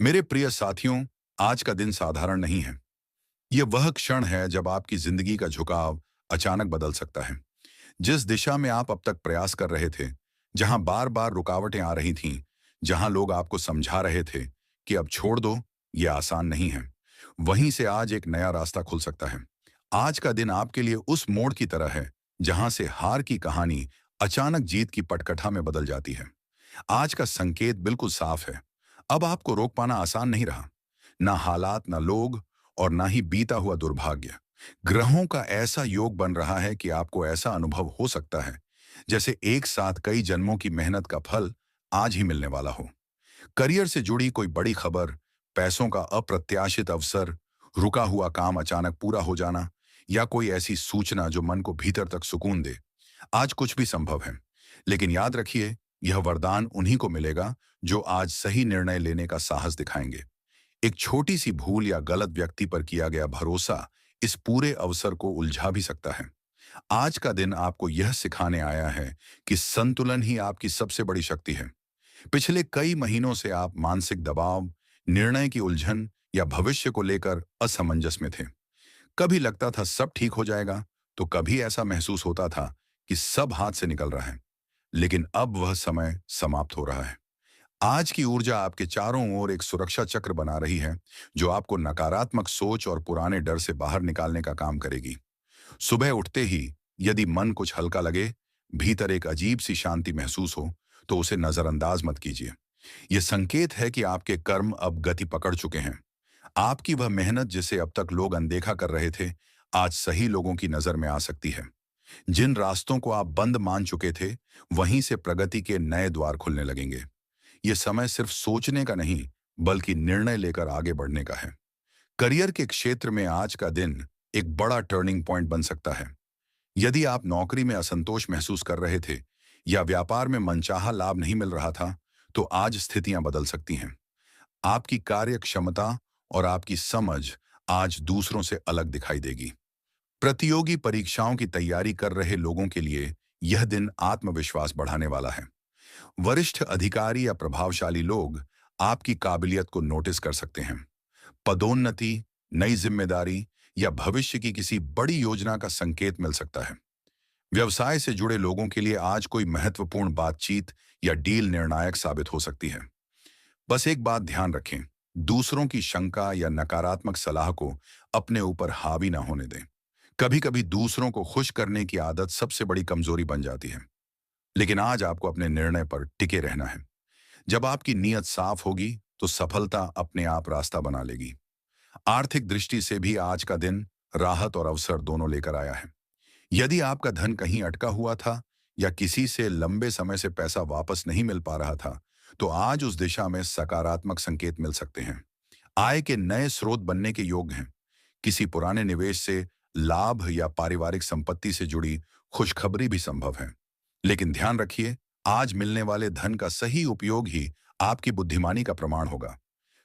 मेरे प्रिय साथियों, आज का दिन साधारण नहीं है। ये वह क्षण है जब आपकी जिंदगी का झुकाव अचानक बदल सकता है। जिस दिशा में आप अब तक प्रयास कर रहे थे, जहां बार बार रुकावटें आ रही थीं, जहां लोग आपको समझा रहे थे कि अब छोड़ दो, ये आसान नहीं है, वहीं से आज एक नया रास्ता खुल सकता है। आज का दिन आपके लिए उस मोड़ की तरह है जहां से हार की कहानी अचानक जीत की पटकथा में बदल जाती है। आज का संकेत बिल्कुल साफ है। अब आपको रोक पाना आसान नहीं रहा। ना हालात, ना लोग, और ना ही बीता हुआ दुर्भाग्य। ग्रहों का ऐसा योग बन रहा है कि आपको ऐसा अनुभव हो सकता है जैसे एक साथ कई जन्मों की मेहनत का फल आज ही मिलने वाला हो। करियर से जुड़ी कोई बड़ी खबर, पैसों का अप्रत्याशित अवसर, रुका हुआ काम अचानक पूरा हो जाना, या कोई ऐसी सूचना जो मन को भीतर तक सुकून दे। आज कुछ भी संभव है। लेकिन याद रखिए, यह वरदान उन्हीं को मिलेगा जो आज सही निर्णय लेने का साहस दिखाएंगे। एक छोटी सी भूल या गलत व्यक्ति पर किया गया भरोसा इस पूरे अवसर को उलझा भी सकता है। आज का दिन आपको यह सिखाने आया है कि संतुलन ही आपकी सबसे बड़ी शक्ति है। पिछले कई महीनों से आप मानसिक दबाव, निर्णय की उलझन या भविष्य को लेकर असमंजस में थे। कभी लगता था सब ठीक हो जाएगा, तो कभी ऐसा महसूस होता था कि सब हाथ से निकल रहा है। लेकिन अब वह समय समाप्त हो रहा है। आज की ऊर्जा आपके चारों ओर एक सुरक्षा चक्र बना रही है, जो आपको नकारात्मक सोच और पुराने डर से बाहर निकालने का काम करेगी। सुबह उठते ही यदि मन कुछ हल्का लगे, भीतर एक अजीब सी शांति महसूस हो, तो उसे नजरअंदाज मत कीजिए। यह संकेत है कि आपके कर्म अब गति पकड़ चुके हैं। आपकी वह मेहनत जिसे अब तक लोग अनदेखा कर रहे थे, आज सही लोगों की नजर में आ सकती है। जिन रास्तों को आप बंद मान चुके थे, वहीं से प्रगति के नए द्वार खुलने लगेंगे। यह समय सिर्फ सोचने का नहीं, बल्कि निर्णय लेकर आगे बढ़ने का है। करियर के क्षेत्र में आज का दिन एक बड़ा टर्निंग पॉइंट बन सकता है। यदि आप नौकरी में असंतोष महसूस कर रहे थे या व्यापार में मनचाहा लाभ नहीं मिल रहा था, तो आज स्थितियां बदल सकती हैं। आपकी कार्य क्षमता और आपकी समझ आज दूसरों से अलग दिखाई देगी। प्रतियोगी परीक्षाओं की तैयारी कर रहे लोगों के लिए यह दिन आत्मविश्वास बढ़ाने वाला है। वरिष्ठ अधिकारी या प्रभावशाली लोग आपकी काबिलियत को नोटिस कर सकते हैं। पदोन्नति, नई जिम्मेदारी या भविष्य की किसी बड़ी योजना का संकेत मिल सकता है। व्यवसाय से जुड़े लोगों के लिए आज कोई महत्वपूर्ण बातचीत या डील निर्णायक साबित हो सकती है। बस एक बात ध्यान रखें, दूसरों की शंका या नकारात्मक सलाह को अपने ऊपर हावी ना होने दें। कभी कभी दूसरों को खुश करने की आदत सबसे बड़ी कमजोरी बन जाती है। लेकिन आज आपको अपने निर्णय पर टिके रहना है। जब आपकी नीयत साफ होगी, तो सफलता अपने आप रास्ता बना लेगी। आर्थिक दृष्टि से भी आज का दिन राहत और अवसर दोनों लेकर आया है। यदि आपका धन कहीं अटका हुआ था या किसी से लंबे समय से पैसा वापस नहीं मिल पा रहा था, तो आज उस दिशा में सकारात्मक संकेत मिल सकते हैं। आय के नए स्रोत बनने के योग हैं। किसी पुराने निवेश से लाभ या पारिवारिक संपत्ति से जुड़ी खुशखबरी भी संभव है। लेकिन ध्यान रखिए, आज मिलने वाले धन का सही उपयोग ही आपकी बुद्धिमानी का प्रमाण होगा।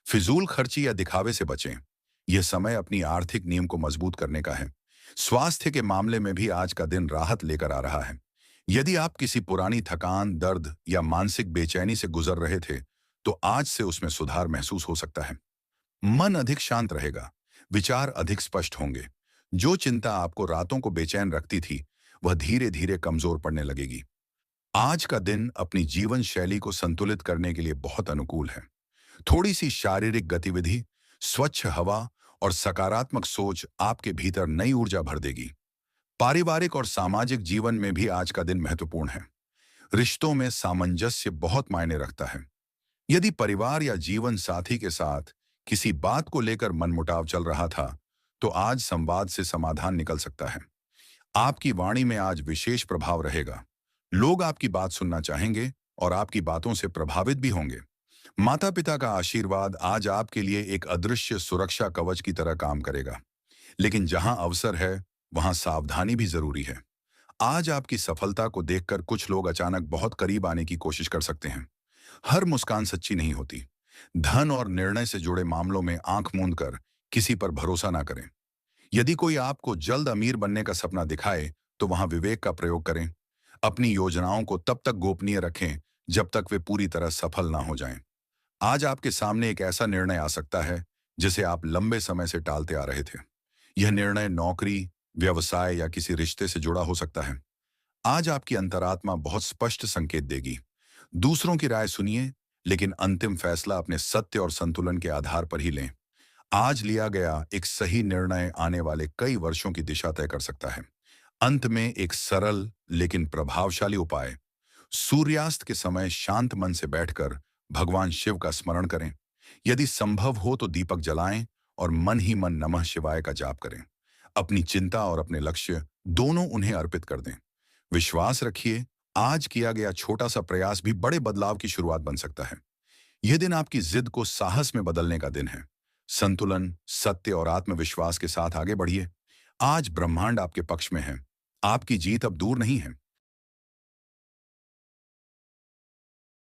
फिजूल खर्ची या दिखावे से बचें। यह समय अपनी आर्थिक नींव को मजबूत करने का है। स्वास्थ्य के मामले में भी आज का दिन राहत लेकर आ रहा है। यदि आप किसी पुरानी थकान, दर्द या मानसिक बेचैनी से गुजर रहे थे, तो आज से उसमें सुधार महसूस हो सकता है। मन अधिक शांत रहेगा, विचार अधिक स्पष्ट होंगे। जो चिंता आपको रातों को बेचैन रखती थी, वह धीरे धीरे कमजोर पड़ने लगेगी। आज का दिन अपनी जीवन शैली को संतुलित करने के लिए बहुत अनुकूल है। थोड़ी सी शारीरिक गतिविधि, स्वच्छ हवा और सकारात्मक सोच आपके भीतर नई ऊर्जा भर देगी। पारिवारिक और सामाजिक जीवन में भी आज का दिन महत्वपूर्ण है। रिश्तों में सामंजस्य बहुत मायने रखता है। यदि परिवार या जीवन साथी के साथ किसी बात को लेकर मनमुटाव चल रहा था, तो आज संवाद से समाधान निकल सकता है। आपकी वाणी में आज विशेष प्रभाव रहेगा। लोग आपकी बात सुनना चाहेंगे और आपकी बातों से प्रभावित भी होंगे। माता पिता का आशीर्वाद आज आपके लिए एक अदृश्य सुरक्षा कवच की तरह काम करेगा। लेकिन जहां अवसर है, वहां सावधानी भी जरूरी है। आज आपकी सफलता को देखकर कुछ लोग अचानक बहुत करीब आने की कोशिश कर सकते हैं। हर मुस्कान सच्ची नहीं होती। धन और निर्णय से जुड़े मामलों में आंख मूंद कर किसी पर भरोसा ना करें। यदि कोई आपको जल्द अमीर बनने का सपना दिखाए, तो वहां विवेक का प्रयोग करें। अपनी योजनाओं को तब तक गोपनीय रखें जब तक वे पूरी तरह सफल ना हो जाएं। आज आपके सामने एक ऐसा निर्णय आ सकता है जिसे आप लंबे समय से टालते आ रहे थे। यह निर्णय नौकरी, व्यवसाय या किसी रिश्ते से जुड़ा हो सकता है। आज आपकी अंतरात्मा बहुत स्पष्ट संकेत देगी। दूसरों की राय सुनिए, लेकिन अंतिम फैसला अपने सत्य और संतुलन के आधार पर ही लें। आज लिया गया एक सही निर्णय आने वाले कई वर्षों की दिशा तय कर सकता है। अंत में एक सरल लेकिन प्रभावशाली उपाय। सूर्यास्त के समय शांत मन से बैठकर भगवान शिव का स्मरण करें। यदि संभव हो तो दीपक जलाएं और मन ही मन नमः शिवाय का जाप करें। अपनी चिंता और अपने लक्ष्य दोनों उन्हें अर्पित कर दें। विश्वास रखिए, आज किया गया छोटा सा प्रयास भी बड़े बदलाव की शुरुआत बन सकता है। यह दिन आपकी जिद को साहस में बदलने का दिन है। संतुलन, सत्य और आत्मविश्वास के साथ आगे बढ़िए। आज ब्रह्मांड आपके पक्ष में है। आपकी जीत अब दूर नहीं है।